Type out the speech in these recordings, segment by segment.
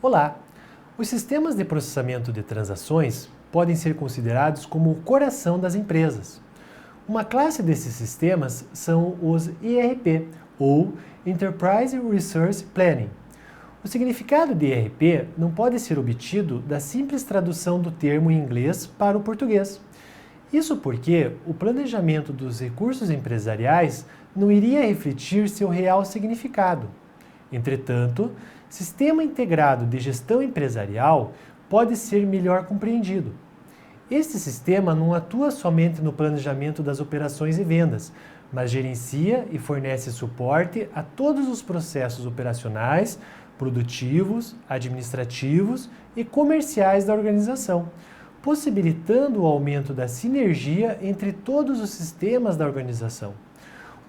Olá! Os sistemas de processamento de transações podem ser considerados como o coração das empresas. Uma classe desses sistemas são os ERP, ou Enterprise Resource Planning. O significado de ERP não pode ser obtido da simples tradução do termo em inglês para o português. Isso porque o planejamento dos recursos empresariais não iria refletir seu real significado. Entretanto, Sistema Integrado de Gestão Empresarial pode ser melhor compreendido. Este sistema não atua somente no planejamento das operações e vendas, mas gerencia e fornece suporte a todos os processos operacionais, produtivos, administrativos e comerciais da organização, possibilitando o aumento da sinergia entre todos os sistemas da organização.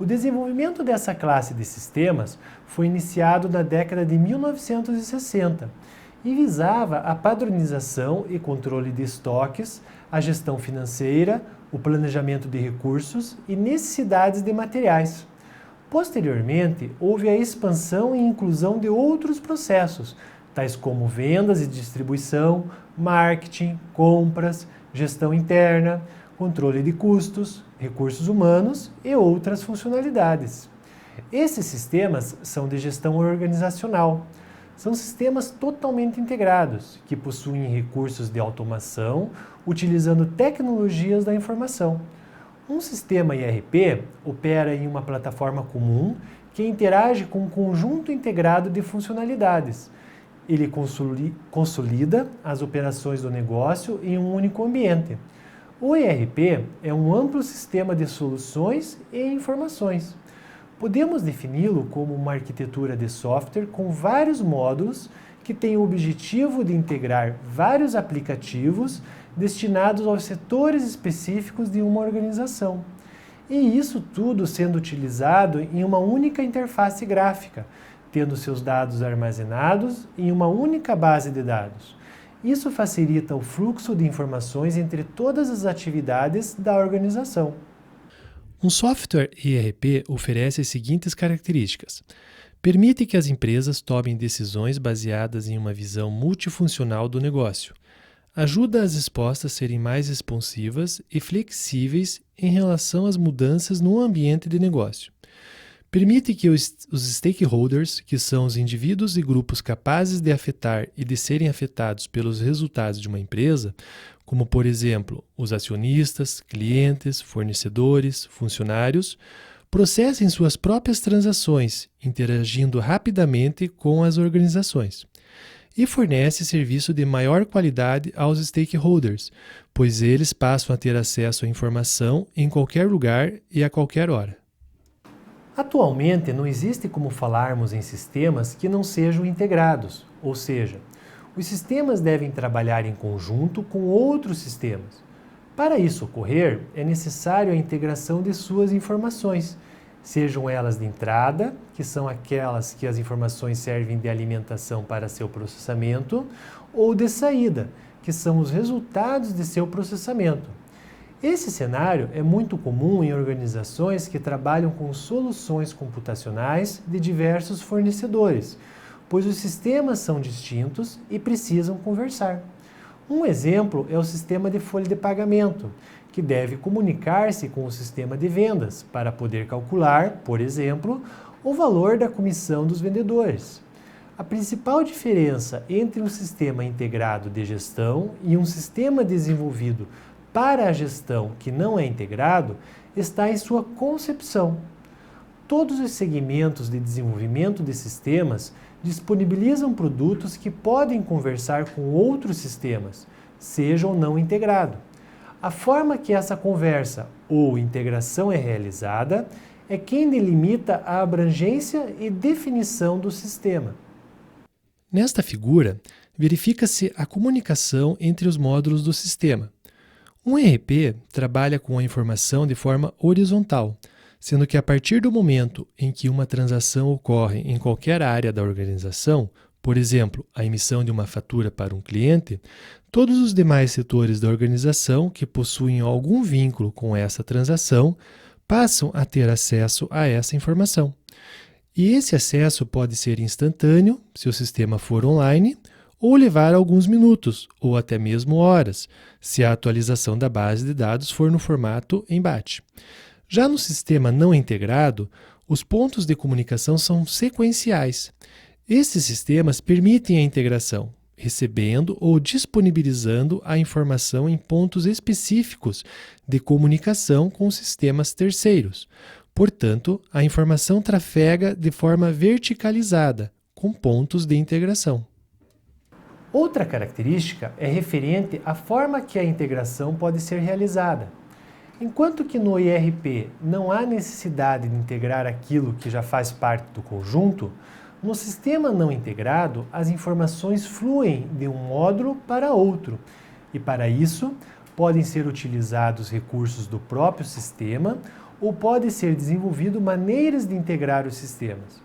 O desenvolvimento dessa classe de sistemas foi iniciado na década de 1960 e visava a padronização e controle de estoques, a gestão financeira, o planejamento de recursos e necessidades de materiais. Posteriormente, houve a expansão e inclusão de outros processos, tais como vendas e distribuição, marketing, compras, gestão interna, controle de custos, recursos humanos e outras funcionalidades. Esses sistemas são de gestão organizacional. São sistemas totalmente integrados, que possuem recursos de automação, utilizando tecnologias da informação. Um sistema ERP opera em uma plataforma comum que interage com um conjunto integrado de funcionalidades. Ele consolida as operações do negócio em um único ambiente. O ERP é um amplo sistema de soluções e informações. Podemos defini-lo como uma arquitetura de software com vários módulos que tem o objetivo de integrar vários aplicativos destinados aos setores específicos de uma organização. E isso tudo sendo utilizado em uma única interface gráfica, tendo seus dados armazenados em uma única base de dados. Isso facilita o fluxo de informações entre todas as atividades da organização. Um software ERP oferece as seguintes características. Permite que as empresas tomem decisões baseadas em uma visão multifuncional do negócio. Ajuda as respostas a serem mais responsivas e flexíveis em relação às mudanças no ambiente de negócio. Permite que os stakeholders, que são os indivíduos e grupos capazes de afetar e de serem afetados pelos resultados de uma empresa, como, por exemplo, os acionistas, clientes, fornecedores, funcionários, processem suas próprias transações, interagindo rapidamente com as organizações. E fornece serviço de maior qualidade aos stakeholders, pois eles passam a ter acesso à informação em qualquer lugar e a qualquer hora. Atualmente, não existe como falarmos em sistemas que não sejam integrados, ou seja, os sistemas devem trabalhar em conjunto com outros sistemas. Para isso ocorrer, é necessário a integração de suas informações, sejam elas de entrada, que são aquelas que as informações servem de alimentação para seu processamento, ou de saída, que são os resultados de seu processamento. Esse cenário é muito comum em organizações que trabalham com soluções computacionais de diversos fornecedores, pois os sistemas são distintos e precisam conversar. Um exemplo é o sistema de folha de pagamento, que deve comunicar-se com o sistema de vendas para poder calcular, por exemplo, o valor da comissão dos vendedores. A principal diferença entre um sistema integrado de gestão e um sistema desenvolvido para a gestão que não é integrado está em sua concepção. Todos os segmentos de desenvolvimento de sistemas disponibilizam produtos que podem conversar com outros sistemas, seja ou não integrado. A forma que essa conversa ou integração é realizada é quem delimita a abrangência e definição do sistema. Nesta figura, verifica-se a comunicação entre os módulos do sistema. Um ERP trabalha com a informação de forma horizontal, sendo que a partir do momento em que uma transação ocorre em qualquer área da organização, por exemplo, a emissão de uma fatura para um cliente, todos os demais setores da organização que possuem algum vínculo com essa transação passam a ter acesso a essa informação. E esse acesso pode ser instantâneo, se o sistema for online, ou levar alguns minutos, ou até mesmo horas, se a atualização da base de dados for no formato em batch. Já no sistema não integrado, os pontos de comunicação são sequenciais. Esses sistemas permitem a integração, recebendo ou disponibilizando a informação em pontos específicos de comunicação com sistemas terceiros. Portanto, a informação trafega de forma verticalizada, com pontos de integração. Outra característica é referente à forma que a integração pode ser realizada. Enquanto que no ERP não há necessidade de integrar aquilo que já faz parte do conjunto, no sistema não integrado, as informações fluem de um módulo para outro, e para isso podem ser utilizados recursos do próprio sistema ou pode ser desenvolvido maneiras de integrar os sistemas.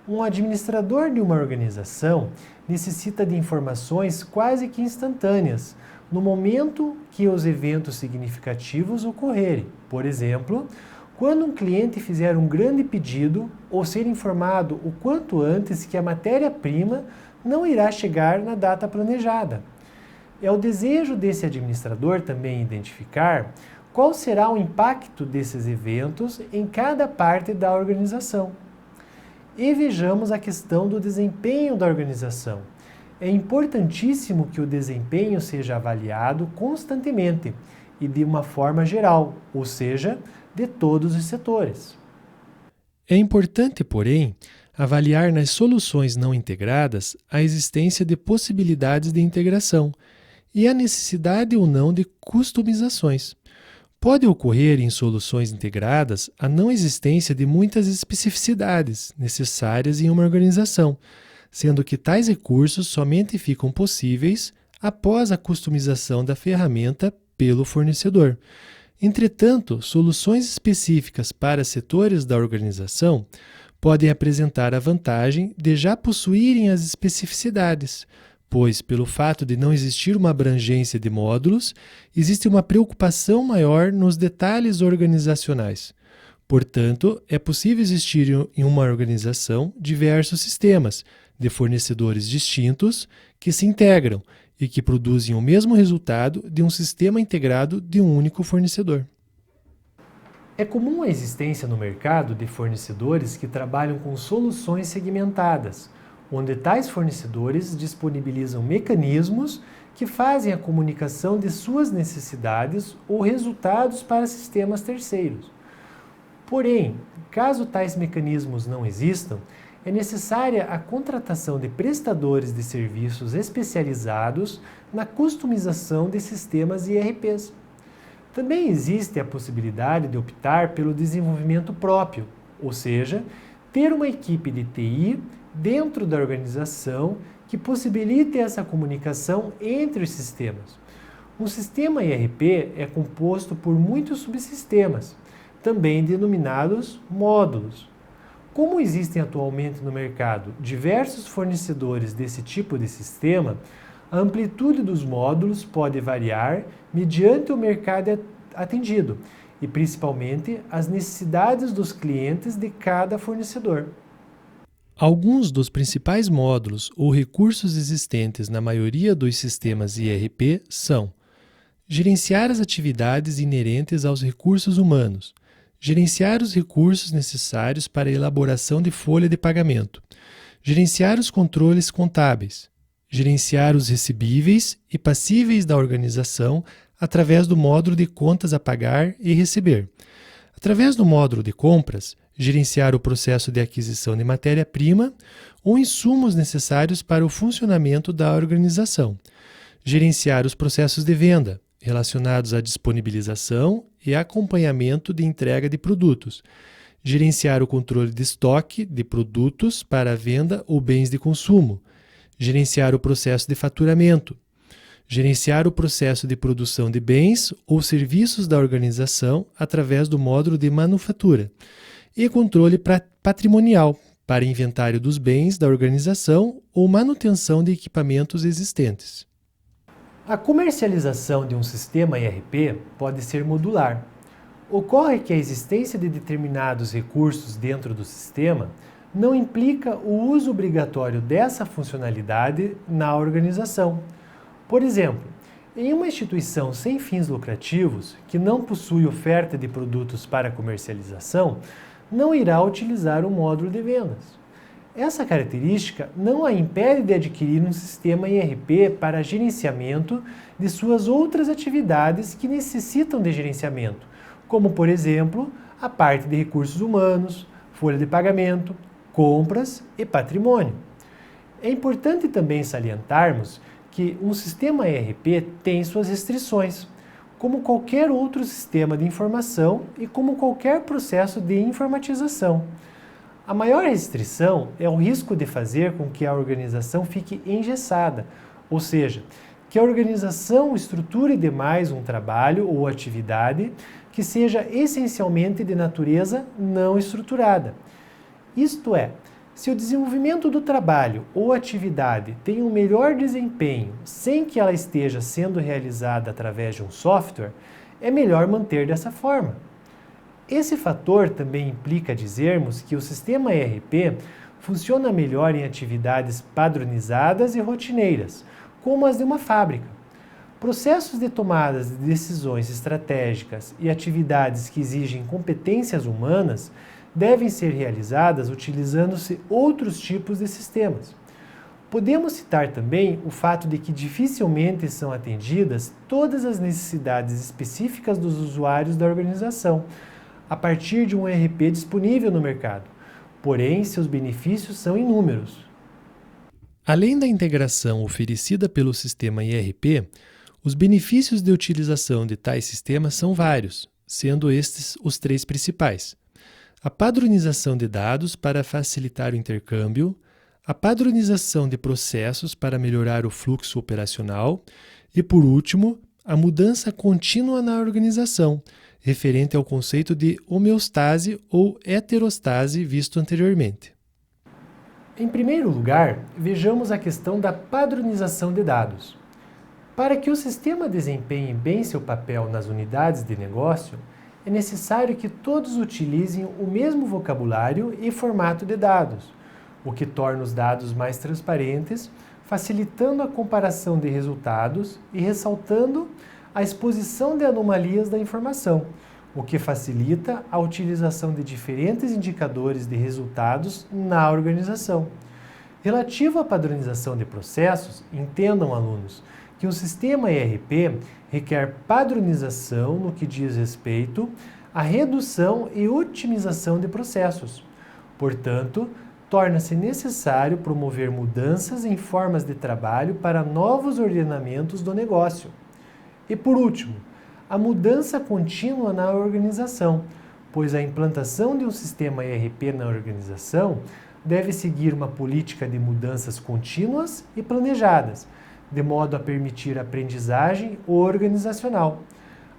Um administrador de uma organização necessita de informações quase que instantâneas, no momento que os eventos significativos ocorrerem. Por exemplo, quando um cliente fizer um grande pedido ou ser informado o quanto antes que a matéria-prima não irá chegar na data planejada. É o desejo desse administrador também identificar qual será o impacto desses eventos em cada parte da organização. E vejamos a questão do desempenho da organização. É importantíssimo que o desempenho seja avaliado constantemente e de uma forma geral, ou seja, de todos os setores. É importante, porém, avaliar nas soluções não integradas a existência de possibilidades de integração e a necessidade ou não de customizações. Pode ocorrer em soluções integradas a não existência de muitas especificidades necessárias em uma organização, sendo que tais recursos somente ficam possíveis após a customização da ferramenta pelo fornecedor. Entretanto, soluções específicas para setores da organização podem apresentar a vantagem de já possuírem as especificidades, pois, pelo fato de não existir uma abrangência de módulos, existe uma preocupação maior nos detalhes organizacionais. Portanto, é possível existir em uma organização diversos sistemas de fornecedores distintos que se integram e que produzem o mesmo resultado de um sistema integrado de um único fornecedor. É comum a existência no mercado de fornecedores que trabalham com soluções segmentadas, onde tais fornecedores disponibilizam mecanismos que fazem a comunicação de suas necessidades ou resultados para sistemas terceiros. Porém, caso tais mecanismos não existam, é necessária a contratação de prestadores de serviços especializados na customização de sistemas ERPs. Também existe a possibilidade de optar pelo desenvolvimento próprio, ou seja, ter uma equipe de TI dentro da organização que possibilite essa comunicação entre os sistemas. Um sistema ERP é composto por muitos subsistemas, também denominados módulos. Como existem atualmente no mercado diversos fornecedores desse tipo de sistema, a amplitude dos módulos pode variar mediante o mercado atendido e principalmente as necessidades dos clientes de cada fornecedor. Alguns dos principais módulos ou recursos existentes na maioria dos sistemas ERP são: gerenciar as atividades inerentes aos recursos humanos, gerenciar os recursos necessários para a elaboração de folha de pagamento, gerenciar os controles contábeis, gerenciar os recebíveis e passíveis da organização através do módulo de contas a pagar e receber. Através do módulo de compras, gerenciar o processo de aquisição de matéria-prima ou insumos necessários para o funcionamento da organização. Gerenciar os processos de venda, relacionados à disponibilização e acompanhamento de entrega de produtos. Gerenciar o controle de estoque de produtos para venda ou bens de consumo. Gerenciar o processo de faturamento. Gerenciar o processo de produção de bens ou serviços da organização através do módulo de manufatura. E controle patrimonial, para inventário dos bens da organização ou manutenção de equipamentos existentes. A comercialização de um sistema ERP pode ser modular. Ocorre que a existência de determinados recursos dentro do sistema não implica o uso obrigatório dessa funcionalidade na organização. Por exemplo, em uma instituição sem fins lucrativos, que não possui oferta de produtos para comercialização, não irá utilizar o módulo de vendas. Essa característica não a impede de adquirir um sistema ERP para gerenciamento de suas outras atividades que necessitam de gerenciamento, como, por exemplo, a parte de recursos humanos, folha de pagamento, compras e patrimônio. É importante também salientarmos que um sistema ERP tem suas restrições, como qualquer outro sistema de informação e como qualquer processo de informatização. A maior restrição é o risco de fazer com que a organização fique engessada, ou seja, que a organização estruture demais um trabalho ou atividade que seja essencialmente de natureza não estruturada. Isto é, se o desenvolvimento do trabalho ou atividade tem um melhor desempenho sem que ela esteja sendo realizada através de um software, é melhor manter dessa forma. Esse fator também implica dizermos que o sistema ERP funciona melhor em atividades padronizadas e rotineiras, como as de uma fábrica. Processos de tomadas de decisões estratégicas e atividades que exigem competências humanas devem ser realizadas utilizando-se outros tipos de sistemas. Podemos citar também o fato de que dificilmente são atendidas todas as necessidades específicas dos usuários da organização, a partir de um ERP disponível no mercado. Porém, seus benefícios são inúmeros. Além da integração oferecida pelo sistema ERP, os benefícios de utilização de tais sistemas são vários, sendo estes os três principais: a padronização de dados para facilitar o intercâmbio, a padronização de processos para melhorar o fluxo operacional e, por último, a mudança contínua na organização, referente ao conceito de homeostase ou heterostase visto anteriormente. Em primeiro lugar, vejamos a questão da padronização de dados. Para que o sistema desempenhe bem seu papel nas unidades de negócio, é necessário que todos utilizem o mesmo vocabulário e formato de dados, o que torna os dados mais transparentes, facilitando a comparação de resultados e ressaltando a exposição de anomalias da informação, o que facilita a utilização de diferentes indicadores de resultados na organização. Relativo à padronização de processos, entendam, alunos, que um sistema ERP requer padronização no que diz respeito à redução e otimização de processos. Portanto, torna-se necessário promover mudanças em formas de trabalho para novos ordenamentos do negócio. E por último, a mudança contínua na organização, pois a implantação de um sistema ERP na organização deve seguir uma política de mudanças contínuas e planejadas, de modo a permitir aprendizagem organizacional.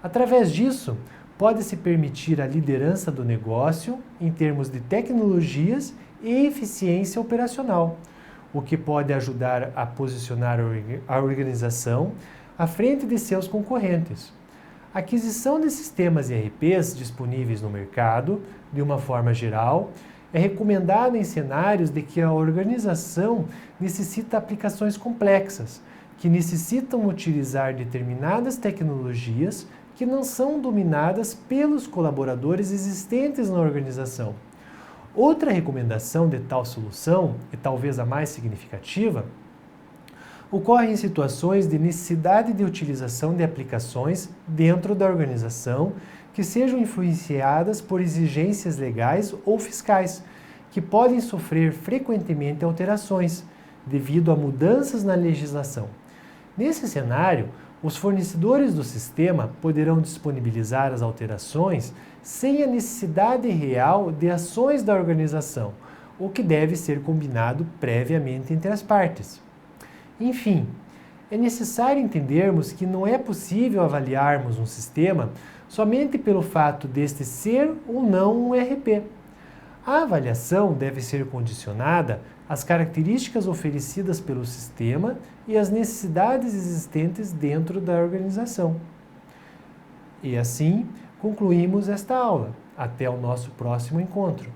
Através disso, pode-se permitir a liderança do negócio em termos de tecnologias e eficiência operacional, o que pode ajudar a posicionar a organização à frente de seus concorrentes. A aquisição de sistemas ERPs disponíveis no mercado, de uma forma geral, é recomendada em cenários de que a organização necessita aplicações complexas, que necessitam utilizar determinadas tecnologias que não são dominadas pelos colaboradores existentes na organização. Outra recomendação de tal solução, e talvez a mais significativa, ocorre em situações de necessidade de utilização de aplicações dentro da organização que sejam influenciadas por exigências legais ou fiscais, que podem sofrer frequentemente alterações devido a mudanças na legislação. Nesse cenário, os fornecedores do sistema poderão disponibilizar as alterações sem a necessidade real de ações da organização, o que deve ser combinado previamente entre as partes. Enfim, é necessário entendermos que não é possível avaliarmos um sistema somente pelo fato deste ser ou não um ERP. A avaliação deve ser condicionada às características oferecidas pelo sistema e às necessidades existentes dentro da organização. E assim, concluímos esta aula. Até o nosso próximo encontro.